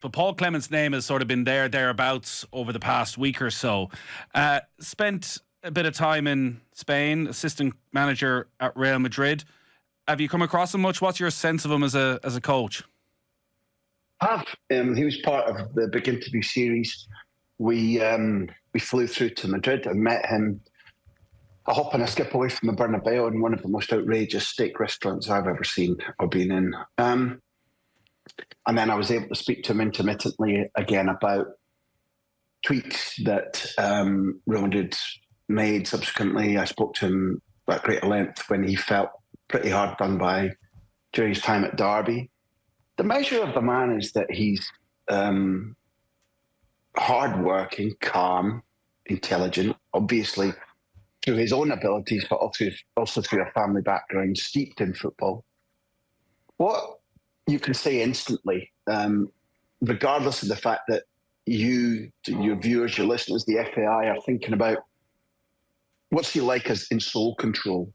But Paul Clement's name has sort of been thereabouts over the past week or so. Spent a bit of time in Spain, assistant manager at Real Madrid. Have you come across him much? What's your sense of him as a coach? I have. He was part of the big interview series. We flew through to Madrid and met him. A hop and a skip away from the Bernabeu in one of the most outrageous steak restaurants I've ever seen or been in. And then I was able to speak to him intermittently again about tweets that Real Madrid made subsequently. I spoke to him at greater length when he felt pretty hard done by during his time at Derby. The measure of the man is that he's hardworking, calm, intelligent, obviously through his own abilities, but also through a family background steeped in football. What you can say instantly, regardless of the fact that you, your viewers, your listeners, the FAI are thinking about what's he like as in soul control.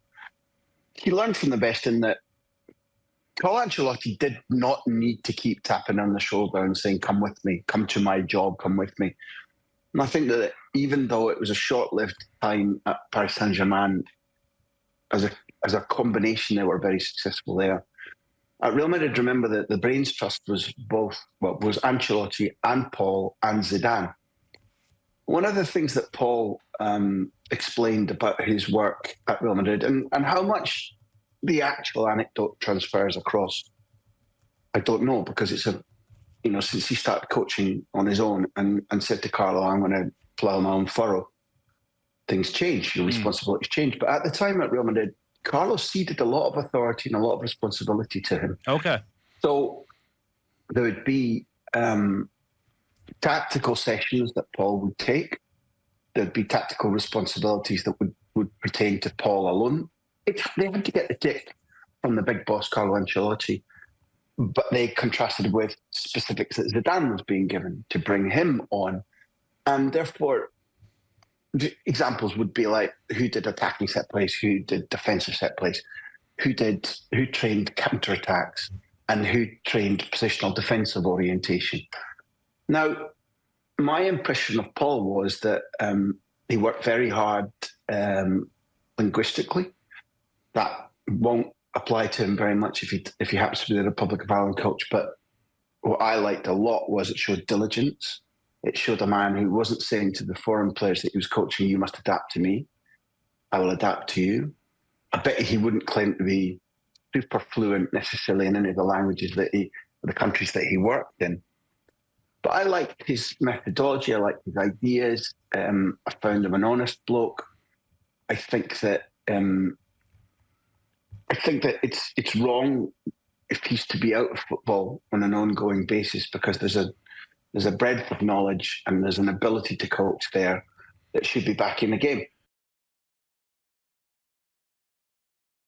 He learned from the best in that Carlo Ancelotti did not need to keep tapping on the shoulder and saying, come with me, come to my job, come with me. And I think that even though it was a short-lived time at Paris Saint-Germain, as a combination, they were very successful there. At Real Madrid, remember that the brains trust was was Ancelotti and Paul and Zidane. One of the things that Paul explained about his work at Real Madrid and how much the actual anecdote transfers across, I don't know, because it's since he started coaching on his own and said to Carlo, I'm going to plough my own furrow, things change, responsibilities change. But at the time at Real Madrid, Carlo ceded a lot of authority and a lot of responsibility to him. Okay. So there would be tactical sessions that Paul would take. There'd be tactical responsibilities that would pertain to Paul alone. They had to get the tick from the big boss, Carlo Ancelotti, but they contrasted with specifics that Zidane was being given to bring him on. And therefore, the examples would be like who did attacking set plays, who did defensive set plays, who trained counterattacks, and who trained positional defensive orientation. Now, my impression of Paul was that he worked very hard linguistically. That won't apply to him very much if he happens to be the Republic of Ireland coach. But what I liked a lot was it showed diligence. It showed a man who wasn't saying to the foreign players that he was coaching, you must adapt to me. I will adapt to you. I bet he wouldn't claim to be super fluent necessarily in any of the languages the countries that he worked in. But I liked his methodology. I liked his ideas. I found him an honest bloke. I think that it's wrong if he's to be out of football on an ongoing basis because there's a breadth of knowledge and there's an ability to coach there that should be back in the game.